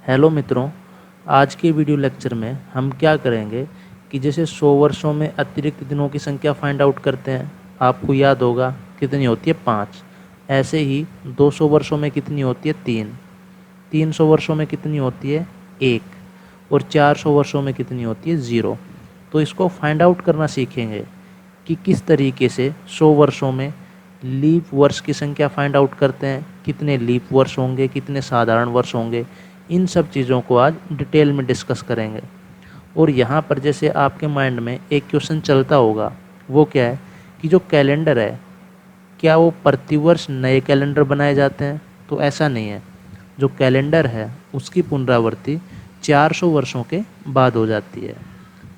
Hello मित्रों, आज के वीडियो लेक्चर में हम क्या करेंगे कि जैसे 100 वर्षों में अतिरिक्त दिनों की संख्या फाइंड आउट करते हैं। आपको याद होगा कितनी होती है 5। ऐसे ही 200 वर्षों में कितनी होती है 3। 300 वर्षों में कितनी होती है 1 और 400 वर्षों में कितनी होती है 0। तो इसको फाइंड आउट करना सीखेंगे कि किस तरीके से 100 वर्षों में लीप वर्ष की संख्या फाइंड आउट करते हैं, कितने लीप वर्ष होंगे, कितने साधारण वर्ष होंगे। इन सब चीज़ों को आज डिटेल में डिस्कस करेंगे। और यहाँ पर जैसे आपके माइंड में एक क्वेश्चन चलता होगा, वो क्या है कि जो कैलेंडर है क्या वो प्रतिवर्ष नए कैलेंडर बनाए जाते हैं? तो ऐसा नहीं है। जो कैलेंडर है उसकी पुनरावृत्ति 400 वर्षों के बाद हो जाती है।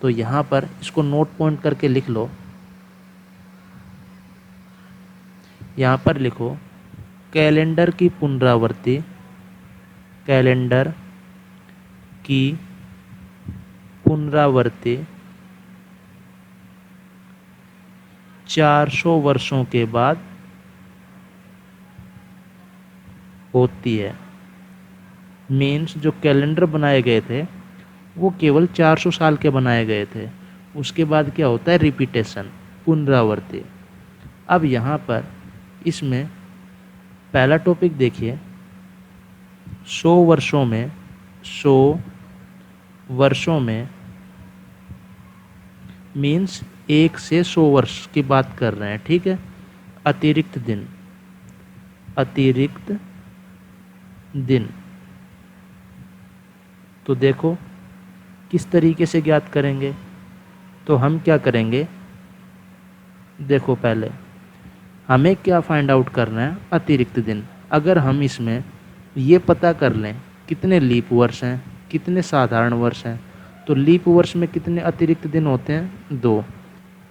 तो यहाँ पर इसको नोट पॉइंट करके लिख लो। यहाँ पर लिखो कैलेंडर की पुनरावृत्ति, कैलेंडर की पुनरावृत्ति 400 वर्षों के बाद होती है। मीन्स जो कैलेंडर बनाए गए थे वो केवल 400 साल के बनाए गए थे। उसके बाद क्या होता है रिपीटेशन, पुनरावृत्ति। अब यहाँ पर इसमें पहला टॉपिक देखिए, 100 वर्षों में, 100 वर्षों में मीन्स 1 से 100 वर्ष की बात कर रहे हैं, ठीक है। अतिरिक्त दिन, अतिरिक्त दिन। तो देखो किस तरीके से ज्ञात करेंगे। तो हम क्या करेंगे, देखो पहले हमें क्या फाइंड आउट करना है, अतिरिक्त दिन। अगर हम इसमें ये पता कर लें कितने लीप वर्ष हैं, कितने साधारण वर्ष हैं, तो लीप वर्ष में कितने अतिरिक्त दिन होते हैं 2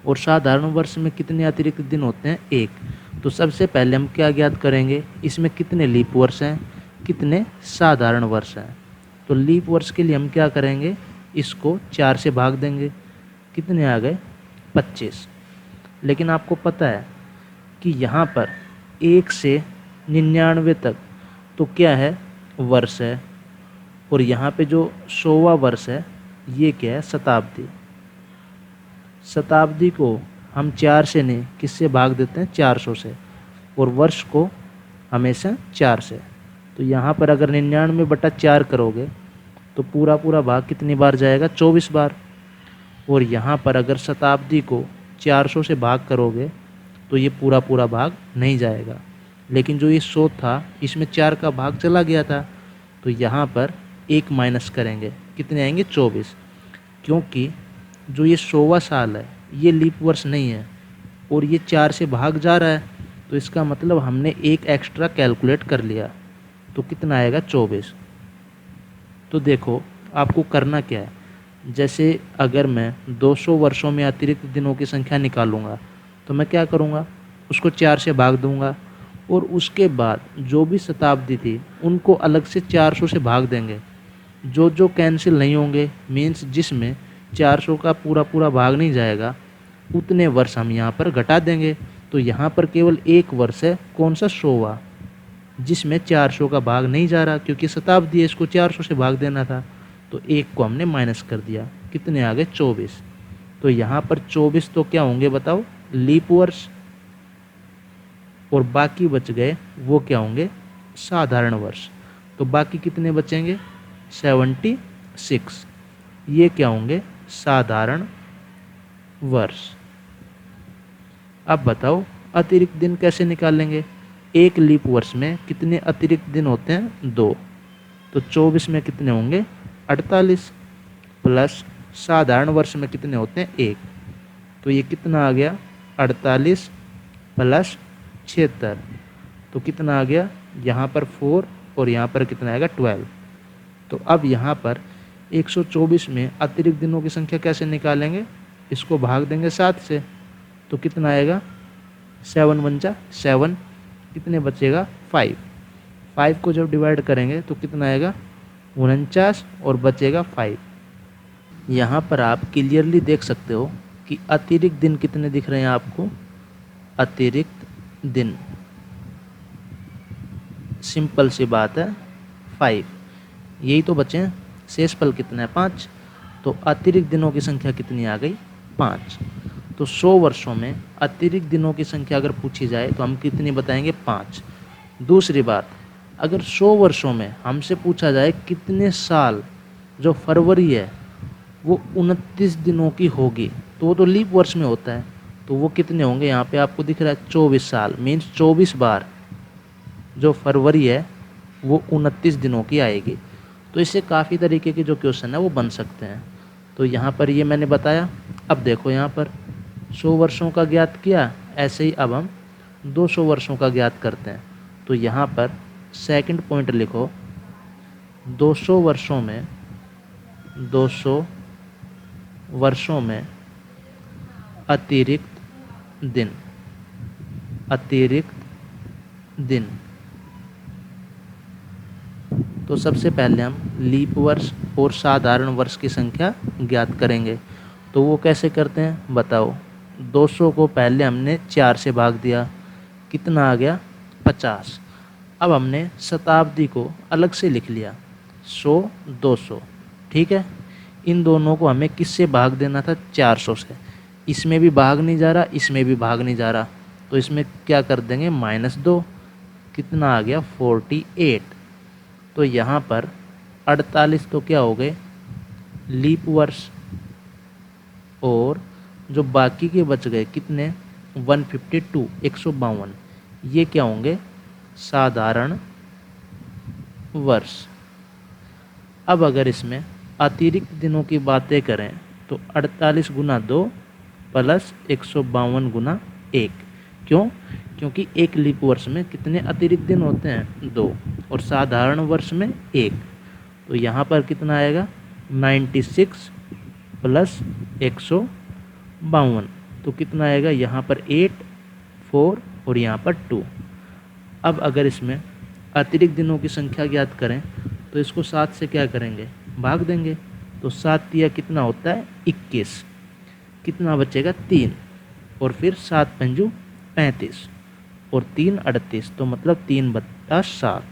और साधारण वर्ष में कितने अतिरिक्त दिन होते हैं 1। तो सबसे पहले हम क्या ज्ञात करेंगे, इसमें कितने लीप वर्ष हैं, कितने साधारण वर्ष हैं। तो लीप वर्ष के लिए हम क्या करेंगे, इसको 4 से भाग देंगे। कितने आ गए 25। लेकिन आपको पता है कि यहाँ पर 1 से 99 तक तो क्या है वर्ष है, और यहाँ पे जो 100वां वर्ष है ये क्या है शताब्दी। शताब्दी को हम 4 से नहीं किससे भाग देते हैं 400 से, और वर्ष को हमेशा 4 से। तो यहाँ पर अगर 99/4 करोगे तो पूरा पूरा भाग कितनी बार जाएगा 24 बार। और यहाँ पर अगर शताब्दी को 400 से भाग करोगे तो ये पूरा पूरा भाग नहीं जाएगा। लेकिन जो ये 100 था इसमें 4 का भाग चला गया था, तो यहाँ पर 1 माइनस करेंगे, कितने आएंगे 24। क्योंकि जो ये 100वां साल है ये लीप वर्ष नहीं है और ये 4 से भाग जा रहा है, तो इसका मतलब हमने 1 एक्स्ट्रा कैलकुलेट कर लिया। तो कितना आएगा 24। तो देखो आपको करना क्या है, जैसे अगर मैं 200 वर्षों में अतिरिक्त दिनों की संख्या निकालूंगा तो मैं क्या करूंगा, उसको 4 से भाग दूंगा और उसके बाद जो भी शताब्दी थी उनको अलग से 400 से भाग देंगे। जो जो कैंसिल नहीं होंगे मीन्स जिसमें 400 का पूरा पूरा भाग नहीं जाएगा उतने वर्ष हम यहाँ पर घटा देंगे। तो यहाँ पर केवल एक वर्ष है, कौन सा 100वां, जिसमें 400 का भाग नहीं जा रहा क्योंकि शताब्दी है, इसको 400 से भाग देना था। तो 1 को हमने माइनस कर दिया, कितने आ गए 24। तो यहाँ पर 24 तो क्या होंगे बताओ लीप वर्ष, और बाकी बच गए वो क्या होंगे साधारण वर्ष। तो बाकी कितने बचेंगे 76, ये क्या होंगे साधारण वर्ष। अब बताओ अतिरिक्त दिन कैसे निकालेंगे। एक लीप वर्ष में कितने अतिरिक्त दिन होते हैं 2, तो 24 में कितने होंगे 48, प्लस साधारण वर्ष में कितने होते हैं 1, तो ये कितना आ गया 48 प्लस 76, तो कितना आ गया यहाँ पर 4 और यहाँ पर कितना आएगा 12। तो अब यहाँ पर 124 में अतिरिक्त दिनों की संख्या कैसे निकालेंगे, इसको भाग देंगे 7 से, तो कितना आएगा 7 × 7, कितने बचेगा 5। 5 को जब डिवाइड करेंगे तो कितना आएगा 49 और बचेगा 5। यहाँ पर आप क्लियरली देख सकते हो कि अतिरिक्त दिन कितने दिख रहे हैं आपको, अतिरिक्त दिन, सिंपल सी बात है 5। यही तो बचे हैं। शेषफल कितना है 5, तो अतिरिक्त दिनों की संख्या कितनी आ गई 5। तो 100 वर्षों में अतिरिक्त दिनों की संख्या अगर पूछी जाए तो हम कितनी बताएंगे 5। दूसरी बात, अगर 100 वर्षों में हमसे पूछा जाए कितने साल जो फरवरी है वो 29 दिनों की होगी, तो वो तो लीप वर्ष में होता है, तो वो कितने होंगे, यहाँ पे आपको दिख रहा है 24 साल, मीन्स 24 बार जो फरवरी है वो 29 दिनों की आएगी। तो इससे काफ़ी तरीके के जो क्वेश्चन है वो बन सकते हैं। तो यहाँ पर ये मैंने बताया। अब देखो यहाँ पर 100 वर्षों का ज्ञात किया, ऐसे ही अब हम 200 वर्षों का ज्ञात करते हैं। तो यहाँ पर सेकंड पॉइंट लिखो, 200 वर्षों में 200 वर्षों में अतिरिक्त दिन, अतिरिक्त दिन। तो सबसे पहले हम लीप वर्ष और साधारण वर्ष की संख्या ज्ञात करेंगे। तो वो कैसे करते हैं बताओ। 200 को पहले हमने 4 से भाग दिया, कितना आ गया 50। अब हमने शताब्दी को अलग से लिख लिया 100 200, ठीक है। इन दोनों को हमें किससे भाग देना था 400 से। इसमें भी भाग नहीं जा रहा, इसमें भी भाग नहीं जा रहा, तो इसमें क्या कर देंगे -2, कितना आ गया 48। तो यहाँ पर 48 तो क्या हो गए लीप वर्ष, और जो बाकी के बच गए कितने 152 152, ये क्या होंगे साधारण वर्ष। अब अगर इसमें अतिरिक्त दिनों की बातें करें तो 48 गुना 2 प्लस 152 गुना 1। क्यों? क्योंकि एक लीप वर्ष में कितने अतिरिक्त दिन होते हैं 2, और साधारण वर्ष में 1। तो यहाँ पर कितना आएगा 96 प्लस 152, तो कितना आएगा यहाँ पर 8 4 और यहाँ पर 2। अब अगर इसमें अतिरिक्त दिनों की संख्या ज्ञात करें तो इसको 7 से क्या करेंगे भाग देंगे। तो 7 तिया कितना होता है 21, कितना बचेगा 3, और फिर 7 पंजू 35 और 3 38, तो मतलब 3/7।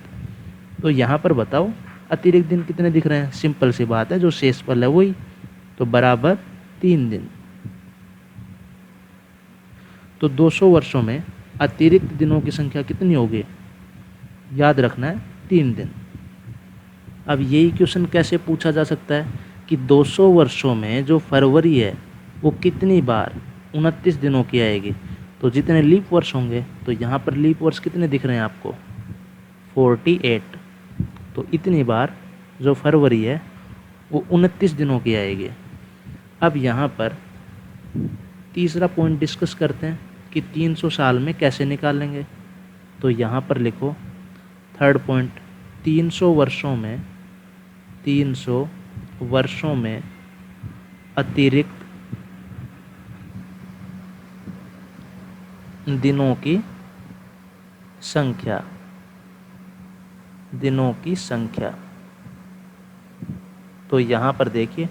तो यहाँ पर बताओ अतिरिक्त दिन कितने दिख रहे हैं, सिंपल सी बात है, जो शेषफल है वही, तो बराबर 3 दिन। तो 200 वर्षों में अतिरिक्त दिनों की संख्या कितनी होगी, याद रखना है 3 दिन। अब यही क्वेश्चन कैसे पूछा जा सकता है कि 200 वर्षों में जो फरवरी है वो कितनी बार 29 दिनों की आएगी। तो जितने लीप वर्ष होंगे, तो यहाँ पर लीप वर्ष कितने दिख रहे हैं आपको 48, तो इतनी बार जो फरवरी है वो 29 दिनों की आएगी। अब यहाँ पर तीसरा पॉइंट डिस्कस करते हैं कि 300 साल में कैसे निकालेंगे। तो यहाँ पर लिखो थर्ड पॉइंट, 300 वर्षों में अतिरिक्त दिनों की संख्या। तो यहाँ पर देखिए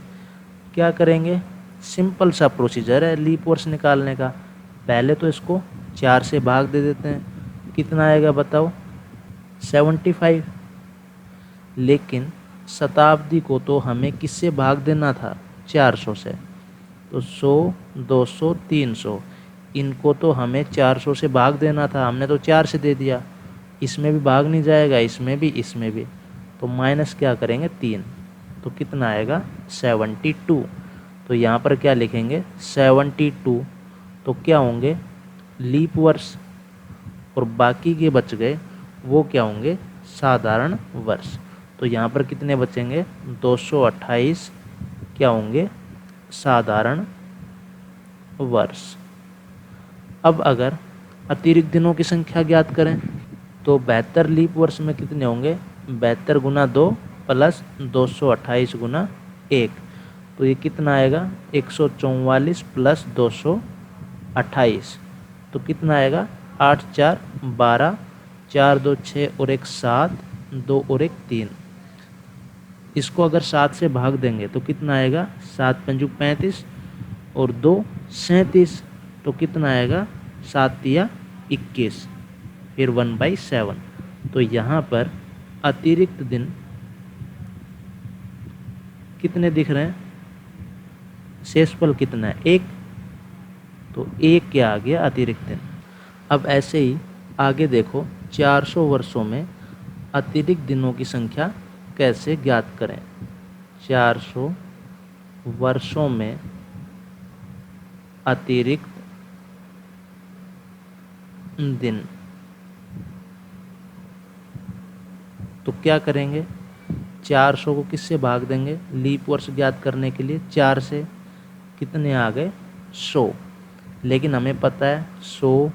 क्या करेंगे, सिंपल सा प्रोसीजर है लीप वर्ष निकालने का। पहले तो इसको 4 से भाग दे देते हैं, कितना आएगा बताओ 75। लेकिन शताब्दी को तो हमें किससे भाग देना था 400 से, तो 100 200 300, इनको तो हमें 400 से भाग देना था, हमने तो 4 से दे दिया। इसमें भी भाग नहीं जाएगा, इसमें भी, तो माइनस क्या करेंगे 3, तो कितना आएगा 72। तो यहाँ पर क्या लिखेंगे 72, तो क्या होंगे लीप वर्ष, और बाकी के बच गए वो क्या होंगे साधारण वर्ष। तो यहाँ पर कितने बचेंगे 228 क्या होंगे साधारण वर्ष। अब अगर अतिरिक्त दिनों की संख्या ज्ञात करें तो 72 लीप वर्ष में कितने होंगे 72 गुना 2 प्लस 228 गुना 1, तो ये कितना आएगा 144 प्लस 228, तो कितना आएगा 8 4 12, 4 2 6 और 1 7, 2 और 1 3। इसको अगर 7 से भाग देंगे तो कितना आएगा 7 पंजू 35 और 2 37, तो कितना आएगा 7 तिया 21, फिर 1/7। तो यहाँ पर अतिरिक्त दिन कितने दिख रहे हैं, शेषफल कितना है, 1, तो 1 क्या आ गया, अतिरिक्त दिन। अब ऐसे ही आगे देखो, 400 वर्षों में अतिरिक्त दिनों की संख्या कैसे ज्ञात करें। 400 वर्षों में अतिरिक्त दिन, तो क्या करेंगे, 400 को किससे भाग देंगे, लीप वर्ष ज्ञात करने के लिए 4 से, कितने आ गए, 100। लेकिन हमें पता है 100,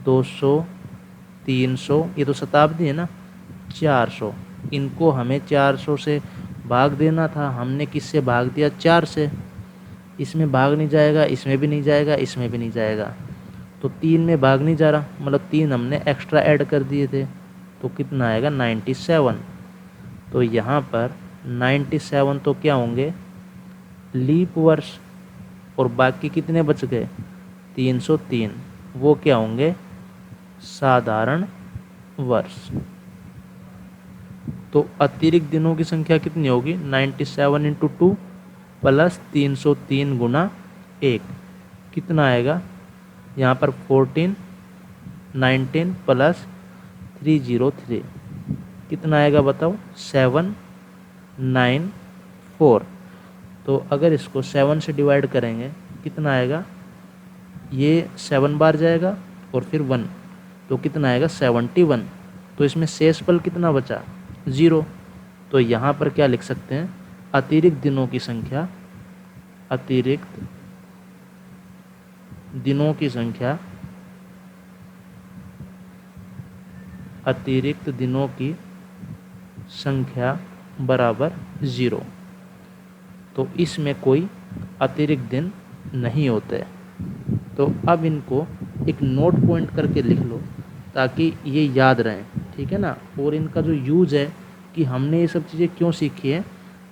200, 300, ये तो शताब्दी है ना, 400, इनको हमें 400 से भाग देना था, हमने किससे भाग दिया, 4 से। इसमें भाग नहीं जाएगा, इसमें भी नहीं जाएगा, इसमें भी नहीं जाएगा, तो 3 में भाग नहीं जा रहा, मतलब 3 हमने एक्स्ट्रा ऐड कर दिए थे, तो कितना आएगा, 97। तो यहाँ पर 97 तो क्या होंगे, लीप वर्ष, और बाकी कितने बच गए, 303, वो क्या होंगे, साधारण वर्ष। तो अतिरिक्त दिनों की संख्या कितनी होगी, 97 इंटू 2 प्लस 303 गुना 1, कितना आएगा, यहाँ पर 14, 19 प्लस 303, कितना आएगा बताओ, 794। तो अगर इसको 7 से डिवाइड करेंगे कितना आएगा, ये 7 बार जाएगा और फिर 1, तो कितना आएगा, 71। तो इसमें शेषफल कितना बचा, 0। तो यहाँ पर क्या लिख सकते हैं, अतिरिक्त दिनों की संख्या, अतिरिक्त दिनों की संख्या, अतिरिक्त दिनों की संख्या बराबर 0। तो इसमें कोई अतिरिक्त दिन नहीं होते। तो अब इनको एक नोट पॉइंट करके लिख लो ताकि ये याद रहें, ठीक है ना। और इनका जो यूज़ है कि हमने ये सब चीज़ें क्यों सीखी हैं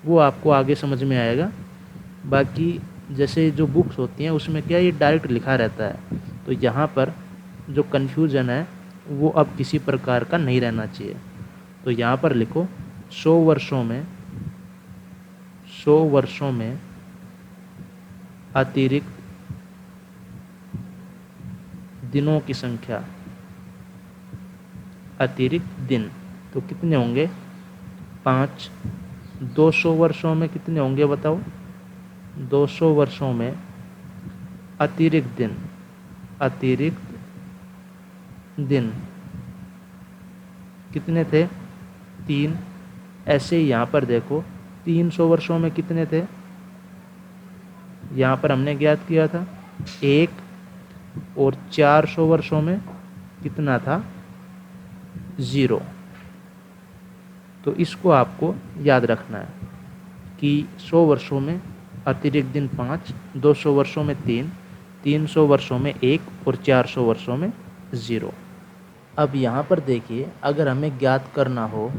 वो आपको आगे समझ में आएगा। बाकी जैसे जो बुक्स होती हैं उसमें क्या ये डायरेक्ट लिखा रहता है, तो यहाँ पर जो कन्फ्यूज़न है वो अब किसी प्रकार का नहीं रहना चाहिए। तो यहाँ पर लिखो 100 वर्षों में अतिरिक्त दिनों की संख्या, अतिरिक्त दिन तो कितने होंगे, 5। 200 वर्षों में कितने होंगे बताओ, 200 वर्षों में अतिरिक्त दिन कितने थे, 3। ऐसे ही यहाँ पर देखो 300 वर्षों में कितने थे, यहाँ पर हमने ज्ञात किया था 1, और 400 वर्षों में कितना था, 0। तो इसको आपको याद रखना है कि 100 वर्षों में अतिरिक्त दिन 5, 200 वर्षों में 3, 300 वर्षों में 1 और 400 वर्षों में 0। अब यहाँ पर देखिए, अगर हमें ज्ञात करना हो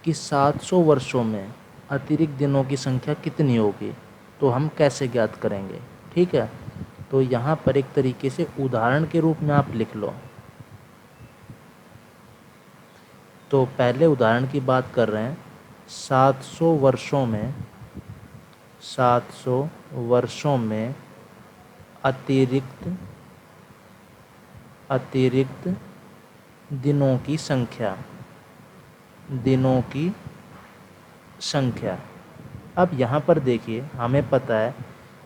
कि 700 वर्षों में अतिरिक्त दिनों की संख्या कितनी होगी तो हम कैसे ज्ञात करेंगे, ठीक है। तो यहाँ पर एक तरीके से उदाहरण के रूप में आप लिख लो। तो पहले उदाहरण की बात कर रहे हैं, 700 वर्षों में अतिरिक्त दिनों की संख्या। अब यहाँ पर देखिए, हमें पता है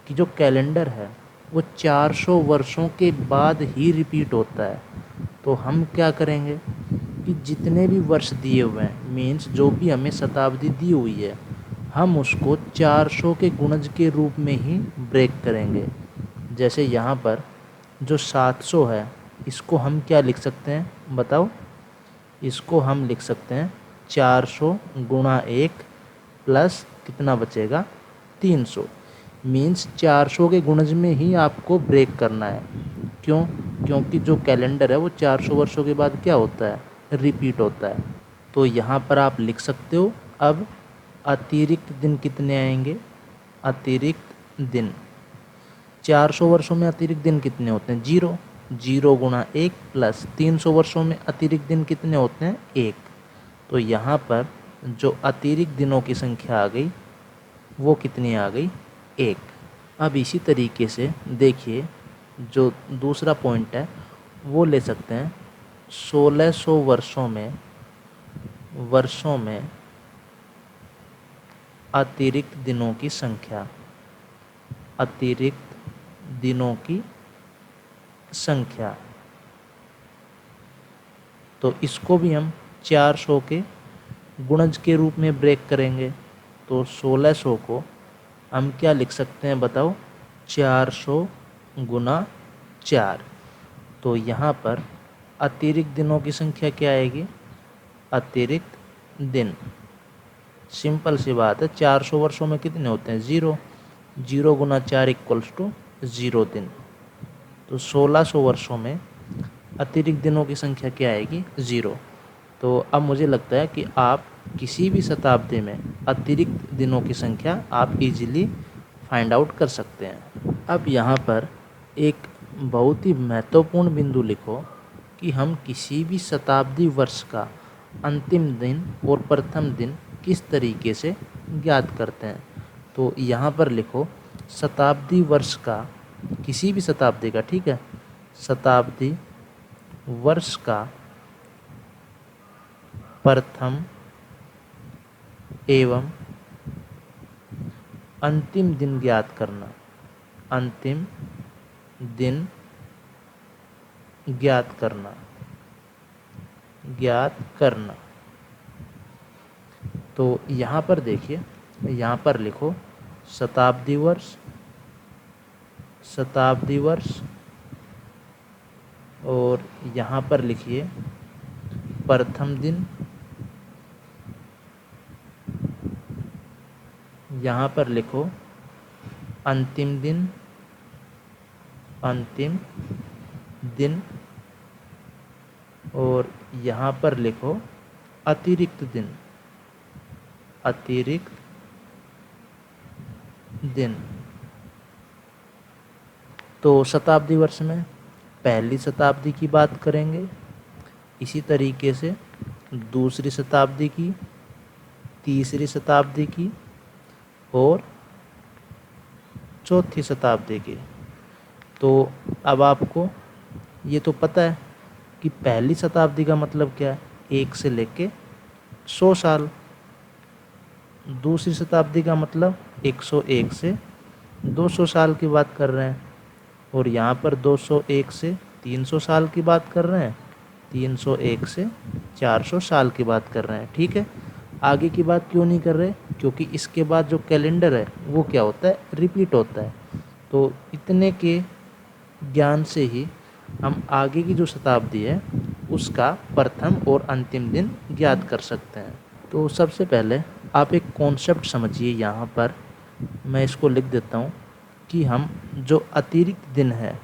कि जो कैलेंडर है वो 400 वर्षों के बाद ही रिपीट होता है। तो हम क्या करेंगे कि जितने भी वर्ष दिए हुए हैं, मीन्स जो भी हमें शताब्दी दी हुई है, हम उसको 400 के गुणज के रूप में ही ब्रेक करेंगे। जैसे यहाँ पर जो 700 है इसको हम क्या लिख सकते हैं बताओ, इसको हम लिख सकते हैं 400 गुणा 1 प्लस कितना बचेगा, 300। मीन्स 400 के गुणज में ही आपको ब्रेक करना है। क्यों? क्योंकि जो कैलेंडर है वो 400 वर्षों के बाद क्या होता है, रिपीट होता है। तो यहाँ पर आप लिख सकते हो अब अतिरिक्त दिन कितने आएंगे, अतिरिक्त दिन 400 वर्षों में अतिरिक्त दिन कितने होते हैं, 0। 0 गुणा 1 प्लस 300 वर्षों में अतिरिक्त दिन कितने होते हैं, 1। तो यहाँ पर जो अतिरिक्त दिनों की संख्या आ गई वो कितनी आ गई, 1। अब इसी तरीके से देखिए जो दूसरा पॉइंट है वो ले सकते हैं 1600 वर्षों में अतिरिक्त दिनों की संख्या, अतिरिक्त दिनों की संख्या। तो इसको भी हम 400 के गुणज के रूप में ब्रेक करेंगे। तो 1600 को हम क्या लिख सकते हैं बताओ, 400 गुना 4। तो यहाँ पर अतिरिक्त दिनों की संख्या क्या आएगी, अतिरिक्त दिन। सिंपल सी बात है, 400 वर्षों में कितने होते हैं, 0। 0 गुना 4 इक्वल्स टू 0 दिन। तो 1600 वर्षों में अतिरिक्त दिनों की संख्या क्या आएगी, 0। तो अब मुझे लगता है कि आप किसी भी शताब्दी में अतिरिक्त दिनों की संख्या आप इजीली फाइंड आउट कर सकते हैं। अब यहाँ पर एक बहुत ही महत्वपूर्ण बिंदु लिखो कि हम किसी भी शताब्दी वर्ष का अंतिम दिन और प्रथम दिन किस तरीके से ज्ञात करते हैं। तो यहाँ पर लिखो शताब्दी वर्ष का, किसी भी शताब्दी का, ठीक है, शताब्दी वर्ष का प्रथम एवं अंतिम दिन ज्ञात करना, अंतिम दिन ज्ञात करना, ज्ञात करना। तो यहाँ पर देखिए, यहाँ पर लिखो शताब्दी वर्ष, शताब्दी वर्ष, और यहाँ पर लिखिए प्रथम दिन, यहाँ पर लिखो अंतिम दिन, अंतिम दिन, और यहाँ पर लिखो अतिरिक्त दिन, अतिरिक्त दिन। तो शताब्दी वर्ष में पहली शताब्दी की बात करेंगे, इसी तरीके से दूसरी शताब्दी की, तीसरी शताब्दी की और चौथी शताब्दी की। तो अब आपको ये तो पता है कि पहली शताब्दी का मतलब क्या है, 1 से लेके 100 साल। दूसरी शताब्दी का मतलब 101 से 200 साल की बात कर रहे हैं, और यहाँ पर 201 से 300 साल की बात कर रहे हैं, 301 से 400 साल की बात कर रहे हैं, ठीक है। आगे की बात क्यों नहीं कर रहे, क्योंकि इसके बाद जो कैलेंडर है वो क्या होता है, रिपीट होता है। तो इतने के ज्ञान से ही हम आगे की जो शताब्दी है उसका प्रथम और अंतिम दिन ज्ञात कर सकते हैं। तो सबसे पहले आप एक कॉन्सेप्ट समझिए, यहाँ पर मैं इसको लिख देता हूँ कि हम जो अतिरिक्त दिन है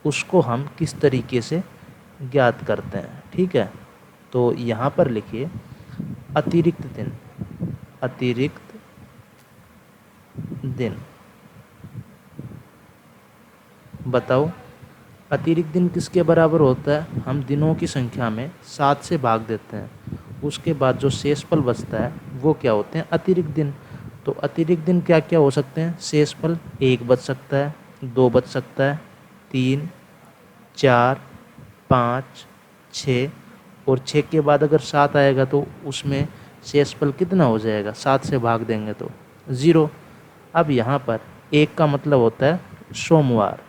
उसको हम किस तरीके से ज्ञात करते हैं, ठीक है। तो यहाँ पर लिखिए अतिरिक्त दिन, अतिरिक्त दिन। बताओ अतिरिक्त दिन किसके बराबर होता है, हम दिनों की संख्या में 7 से भाग देते हैं, उसके बाद जो शेषफल बचता है वो क्या होते हैं, अतिरिक्त दिन। तो अतिरिक्त दिन क्या क्या हो सकते हैं, शेषफल 1 बच सकता है, 2 बच सकता है, 3, 4, 5, 6, और 6 के बाद अगर 7 आएगा तो उसमें शेषफल कितना हो जाएगा, 7 से भाग देंगे तो 0। अब यहाँ पर 1 का मतलब होता है सोमवार,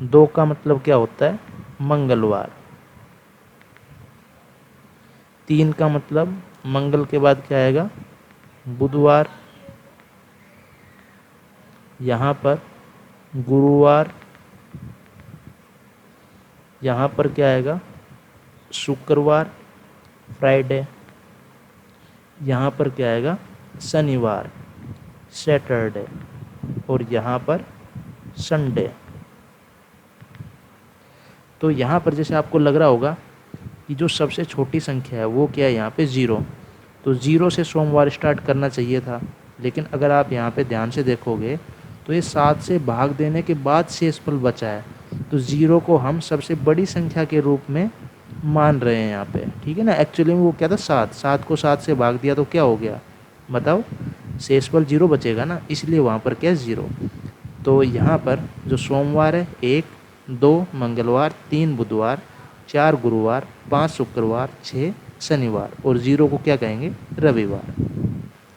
2 का मतलब क्या होता है, मंगलवार, 3 का मतलब मंगल के बाद क्या आएगा, बुधवार, यहाँ पर गुरुवार, यहाँ पर क्या आएगा, शुक्रवार, फ्राइडे, यहाँ पर क्या आएगा, शनिवार, सैटरडे, और यहाँ पर संडे। तो यहाँ पर जैसे आपको लग रहा होगा कि जो सबसे छोटी संख्या है वो क्या है, यहाँ पे 0। तो 0 से सोमवार स्टार्ट करना चाहिए था, लेकिन अगर आप यहाँ पे ध्यान से देखोगे तो ये 7 से भाग देने के बाद शेषफल बचा है, तो 0 को हम सबसे बड़ी संख्या के रूप में मान रहे हैं यहाँ पे, ठीक है ना। एक्चुअली में वो क्या था, 7 को 7 से भाग दिया तो क्या हो गया, बताओ, शेषफल 0 बचेगा ना, इसलिए वहाँ पर क्या है 0। तो यहाँ पर जो सोमवार है 1, 2 मंगलवार, 3 बुधवार, 4 गुरुवार, 5 शुक्रवार, 6 शनिवार और 0 को क्या कहेंगे, रविवार।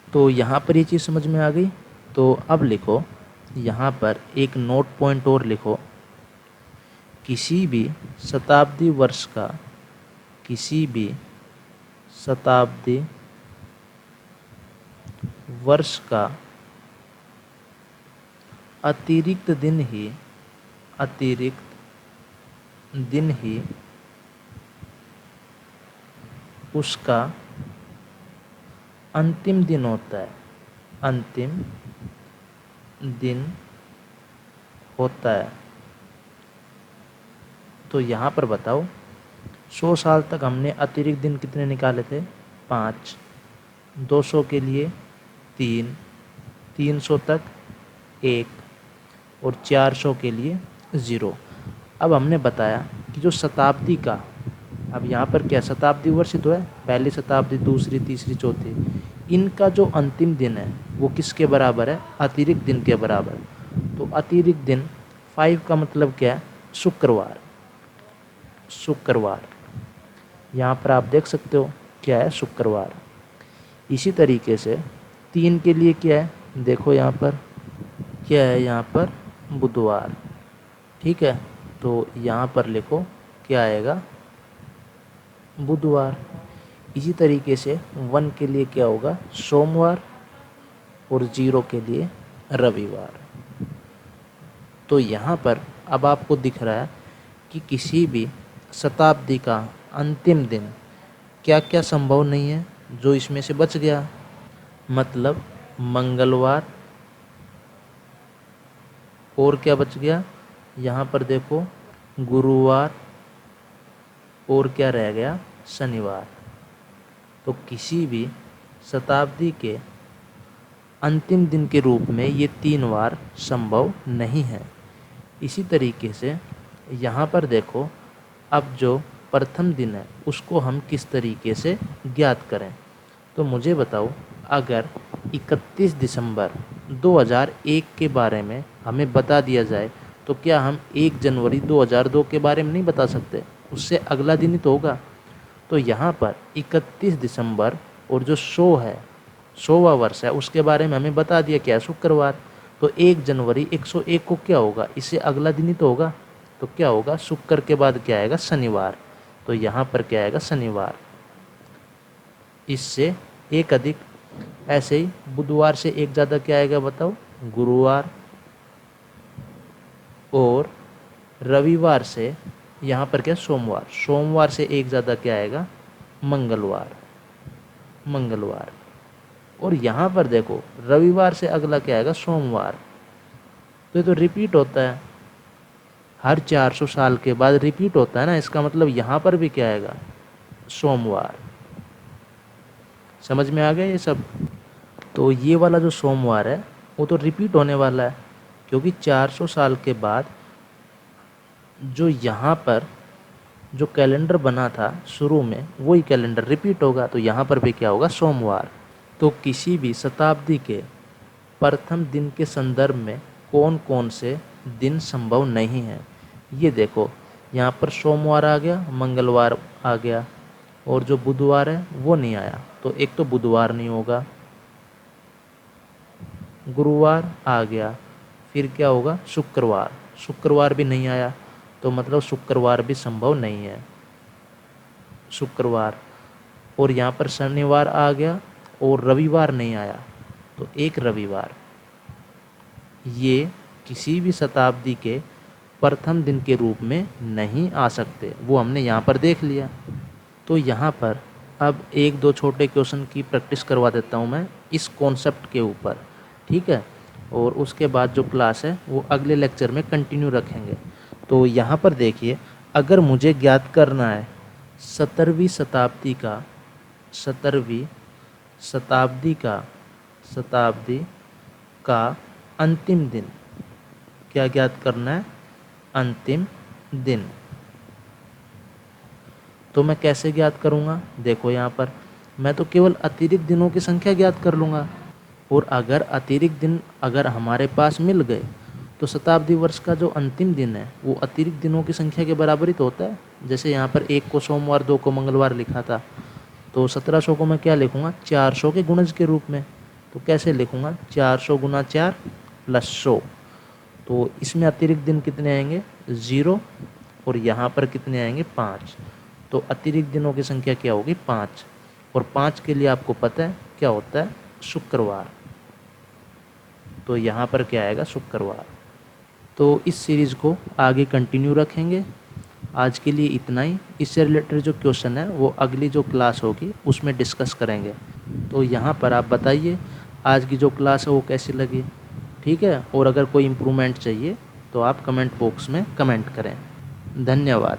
तो यहाँ पर ये चीज़ समझ में आ गई। तो अब लिखो, यहाँ पर एक नोट पॉइंट और लिखो, किसी भी शताब्दी वर्ष का, किसी भी शताब्दी वर्ष का अतिरिक्त दिन ही, अतिरिक्त दिन ही उसका अंतिम दिन होता है, अंतिम दिन होता है। तो यहाँ पर बताओ, 100 साल तक हमने अतिरिक्त दिन कितने निकाले थे, 5, 200 के लिए 3, 300 तक 1 और 400 के लिए 0। अब हमने बताया कि जो शताब्दी का, अब यहाँ पर क्या शताब्दी वर्ष तो है, पहली शताब्दी, दूसरी, तीसरी, चौथी, इनका जो अंतिम दिन है वो किसके बराबर है, अतिरिक्त दिन के बराबर। तो अतिरिक्त दिन 5 का मतलब क्या है, शुक्रवार, शुक्रवार। यहाँ पर आप देख सकते हो क्या है, शुक्रवार। इसी तरीके से 3 के लिए क्या है, देखो यहाँ पर क्या है, यहाँ पर बुधवार, ठीक है। तो यहाँ पर लिखो क्या आएगा, बुधवार। इसी तरीके से 1 के लिए क्या होगा, सोमवार और 0 के लिए रविवार। तो यहाँ पर अब आपको दिख रहा है कि किसी भी शताब्दी का अंतिम दिन क्या क्या संभव नहीं है, जो इसमें से बच गया, मतलब मंगलवार और क्या बच गया, यहाँ पर देखो गुरुवार और क्या रह गया, शनिवार। तो किसी भी शताब्दी के अंतिम दिन के रूप में ये 3 वार संभव नहीं है। इसी तरीके से यहाँ पर देखो, अब जो प्रथम दिन है उसको हम किस तरीके से ज्ञात करें। तो मुझे बताओ, अगर 31 दिसंबर 2001 के बारे में हमें बता दिया जाए तो क्या हम 1 जनवरी 2002 के बारे में नहीं बता सकते, उससे अगला दिन ही तो होगा। तो यहाँ पर 31 दिसंबर और जो 100 है, 100वां वर्ष है, उसके बारे में हमें बता दिया क्या है, शुक्रवार। तो 1 जनवरी 101 को क्या होगा, इससे अगला दिन ही तो होगा। तो क्या होगा, शुक्र के बाद क्या आएगा, शनिवार। तो यहाँ पर क्या आएगा, शनिवार। इससे एक अधिक, ऐसे ही बुधवार से एक ज़्यादा क्या आएगा बताओ, गुरुवार। और रविवार से यहाँ पर क्या, सोमवार। सोमवार से एक ज़्यादा क्या आएगा, मंगलवार, मंगलवार। और यहाँ पर देखो, रविवार से अगला क्या आएगा, सोमवार। तो ये तो रिपीट होता है, हर 400 साल के बाद रिपीट होता है ना, इसका मतलब यहाँ पर भी क्या आएगा, सोमवार। समझ में आ गया ये सब। तो ये वाला जो सोमवार है वो तो रिपीट होने वाला है, क्योंकि 400 साल के बाद जो यहाँ पर जो कैलेंडर बना था शुरू में, वही कैलेंडर रिपीट होगा। तो यहाँ पर भी क्या होगा, सोमवार। तो किसी भी शताब्दी के प्रथम दिन के संदर्भ में कौन कौन से दिन संभव नहीं है, ये देखो। यहाँ पर सोमवार आ गया, मंगलवार आ गया, और जो बुधवार है वो नहीं आया। तो एक तो बुधवार नहीं होगा, गुरुवार आ गया, फिर क्या होगा, शुक्रवार। शुक्रवार भी नहीं आया, तो मतलब शुक्रवार भी संभव नहीं है, शुक्रवार। और यहाँ पर शनिवार आ गया और रविवार नहीं आया, तो एक रविवार। ये किसी भी शताब्दी के प्रथम दिन के रूप में नहीं आ सकते, वो हमने यहाँ पर देख लिया। तो यहाँ पर अब एक दो छोटे क्वेश्चन की प्रैक्टिस करवा देता हूँ मैं इस कॉन्सेप्ट के ऊपर, ठीक है। और उसके बाद जो क्लास है वो अगले लेक्चर में कंटिन्यू रखेंगे। तो यहाँ पर देखिए, अगर मुझे ज्ञात करना है 17वीं शताब्दी का, 17वीं शताब्दी का अंतिम दिन, क्या ज्ञात करना है, अंतिम दिन। तो मैं कैसे ज्ञात करूँगा, देखो यहाँ पर मैं तो केवल अतिरिक्त दिनों की संख्या ज्ञात कर लूँगा। और अगर अतिरिक्त दिन अगर हमारे पास मिल गए तो शताब्दी वर्ष का जो अंतिम दिन है वो अतिरिक्त दिनों की संख्या के बराबर ही तो होता है। जैसे यहाँ पर 1 को सोमवार, 2 को मंगलवार लिखा था, तो 1700 को मैं क्या लिखूँगा, 400 के गुणज के रूप में। तो कैसे लिखूँगा, 400 गुना 4 प्लस 100। तो इसमें अतिरिक्त दिन कितने आएंगे, 0, और यहाँ पर कितने आएंगे, 5। तो अतिरिक्त दिनों की संख्या क्या होगी, 5। और 5 के लिए आपको पता है क्या होता है, शुक्रवार। तो यहाँ पर क्या आएगा, शुक्रवार। तो इस सीरीज़ को आगे कंटिन्यू रखेंगे। आज के लिए इतना ही। इससे रिलेटेड जो क्वेश्चन है वो अगली जो क्लास होगी उसमें डिस्कस करेंगे। तो यहाँ पर आप बताइए आज की जो क्लास है वो कैसी लगी, ठीक है। और अगर कोई इम्प्रूवमेंट चाहिए तो आप कमेंट बॉक्स में कमेंट करें। धन्यवाद।